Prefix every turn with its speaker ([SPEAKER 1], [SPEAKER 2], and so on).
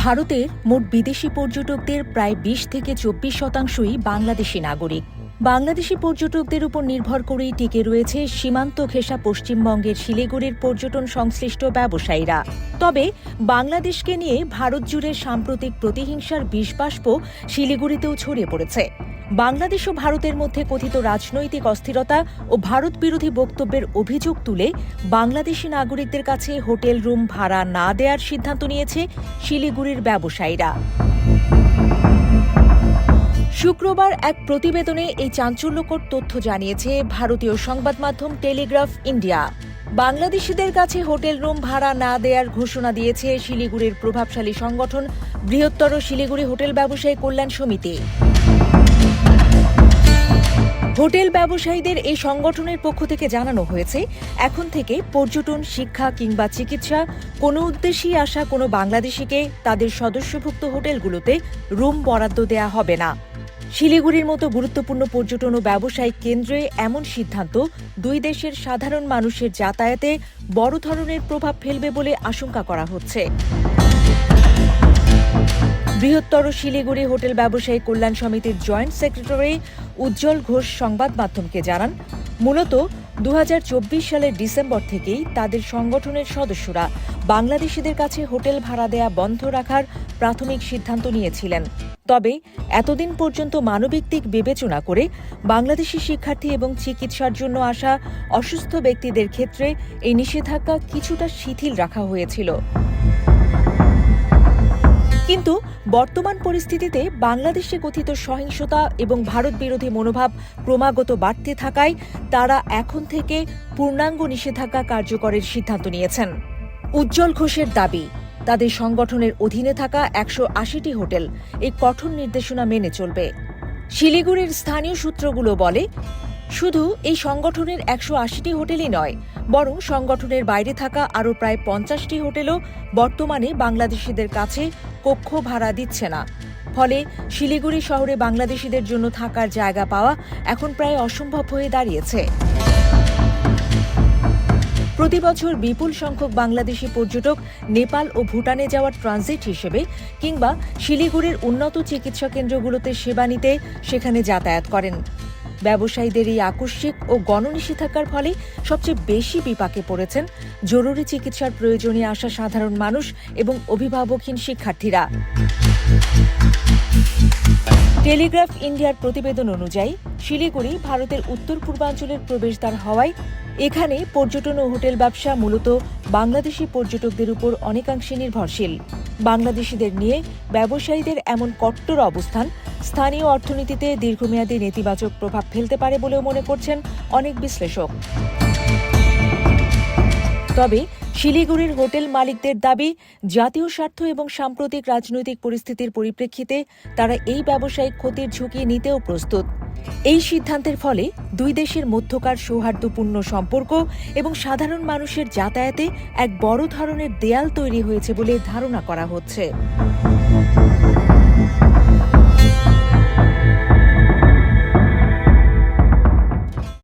[SPEAKER 1] ভারতের মোট বিদেশি পর্যটকদের প্রায় ২০ থেকে ২৪% বাংলাদেশি নাগরিক। বাংলাদেশি পর্যটকদের উপর নির্ভর করেই টিকে রয়েছে সীমান্ত ঘেঁষা পশ্চিমবঙ্গের শিলিগুড়ির পর্যটন সংশ্লিষ্ট ব্যবসায়ীরা। তবে বাংলাদেশকে নিয়ে ভারত জুড়ে সাম্প্রতিক প্রতিহিংসার বিষবাষ্প শিলিগুড়িতেও ছড়িয়ে পড়েছে। বাংলাদেশ ও ভারতের মধ্যে কথিত রাজনৈতিক অস্থিরতা ও ভারত বিরোধী বক্তব্যের অভিযোগ তুলে বাংলাদেশি নাগরিকদের কাছে হোটেল রুম ভাড়া না দেওয়ার সিদ্ধান্ত নিয়েছে শিলিগুড়ির ব্যবসায়ীরা। শুক্রবার এক প্রতিবেদনে এই চাঞ্চল্যকর তথ্য জানিয়েছে ভারতীয় সংবাদ মাধ্যম টেলিগ্রাফ ইন্ডিয়া। বাংলাদেশিদের কাছে হোটেল রুম ভাড়া না দেওয়ার ঘোষণা দিয়েছে শিলিগুড়ির প্রভাবশালী সংগঠন বৃহত্তর শিলিগুড়ি হোটেল ব্যবসায়ী কল্যাণ সমিতি। হোটেল ব্যবসায়ীদের এই সংগঠনের পক্ষ থেকে জানানো হয়েছে, এখন থেকে পর্যটন, শিক্ষা কিংবা চিকিৎসা কোনো উদ্দেশ্যেই আসা কোনো বাংলাদেশিকে তাদের সদস্যভুক্ত হোটেলগুলোতে রুম বরাদ্দ দেয়া হবে না। শিলিগুড়ির মতো গুরুত্বপূর্ণ পর্যটন ও ব্যবসায়িক কেন্দ্রে এমন সিদ্ধান্ত দুই দেশের সাধারণ মানুষের যাতায়াতে বড় ধরনের প্রভাব ফেলবে বলে আশঙ্কা করা হচ্ছে। বৃহত্তর শিলিগুড়ি হোটেল ব্যবসায়ী কল্যাণ সমিতির জয়েন্ট সেক্রেটারি উজ্জ্বল ঘোষ সংবাদ মাধ্যমকে জানান, মূলত ২০২৪ সালের ডিসেম্বর থেকেই তাদের সংগঠনের সদস্যরা বাংলাদেশিদের কাছে হোটেল ভাড়া দেয়া বন্ধ রাখার প্রাথমিক সিদ্ধান্ত নিয়েছিলেন। তবে এতদিন পর্যন্ত মানবিক দিক বিবেচনা করে বাংলাদেশি শিক্ষার্থী এবং চিকিৎসার জন্য আসা অসুস্থ ব্যক্তিদের ক্ষেত্রে এই নিষেধাজ্ঞা কিছুটা শিথিল রাখা হয়েছিল। কিন্তু বর্তমান পরিস্থিতিতে বাংলাদেশে কথিত সহিংসতা এবং ভারত বিরোধী মনোভাব ক্রমাগত বাড়তে থাকায় তারা এখন থেকে পূর্ণাঙ্গ নিষেধাজ্ঞা কার্যকরের সিদ্ধান্ত নিয়েছেন। উজ্জ্বল ঘোষের দাবি, তাদের সংগঠনের অধীনে থাকা ১৮০টি হোটেল এই কঠোর নির্দেশনা মেনে চলবে। শিলিগুড়ির স্থানীয় সূত্রগুলো বলে, শুধু এই সংগঠনের ১৮০টি হোটেলই নয়, বরং সংগঠনের বাইরে থাকা আরও প্রায় ৫০টি হোটেলও বর্তমানে বাংলাদেশিদের কাছে কক্ষ ভাড়া দিচ্ছে না। ফলে শিলিগুড়ি শহরে বাংলাদেশিদের জন্য থাকার জায়গা পাওয়া এখন প্রায় অসম্ভব হয়ে দাঁড়িয়েছে। প্রতিবছর বিপুল সংখ্যক বাংলাদেশি পর্যটক নেপাল ও ভুটানে যাওয়ার ট্রানজিট হিসেবে কিংবা শিলিগুড়ির উন্নত চিকিৎসা কেন্দ্রগুলোতে সেবা নিতে সেখানে যাতায়াত করেন। ব্যবসায়ীদের এই আকস্মিক ও গণনিষেধাজ্ঞার ফলে সবচেয়ে বেশি বিপাকে পড়েছেন জরুরি চিকিৎসার প্রয়োজনে আসা সাধারণ মানুষ এবং অভিভাবকহীন শিক্ষার্থীরা। টেলিগ্রাফ ইন্ডিয়ার প্রতিবেদন অনুযায়ী শিলিগুড়ি ভারতের উত্তর পূর্বাঞ্চলের প্রবেশদ্বার হওয়ায় এখানে পর্যটন ও হোটেল ব্যবসা মূলত বাংলাদেশি পর্যটকদের উপর অনেকাংশে নির্ভরশীল। বাংলাদেশিদের নিয়ে ব্যবসায়ীদের এমন কট্টর অবস্থান স্থানীয় অর্থনীতিতে দীর্ঘমেয়াদী নেতিবাচক প্রভাব ফেলতে পারে বলেও মনে করছেন অনেক বিশ্লেষক। তবে শিলিগুড়ির হোটেল মালিকদের দাবি, জাতীয় স্বার্থ এবং সাম্প্রতিক রাজনৈতিক পরিস্থিতির পরিপ্রেক্ষিতে তারা এই ব্যবসায়িক ক্ষতির ঝুঁকি নিতেও প্রস্তুত। এই সিদ্ধান্তের ফলে দুই দেশের মধ্যকার সৌহার্দ্যপূর্ণ সম্পর্ক এবং সাধারণ মানুষের যাতায়াতে এক বড় ধরনের দেয়াল তৈরি হয়েছে বলে ধারণা করা হচ্ছে।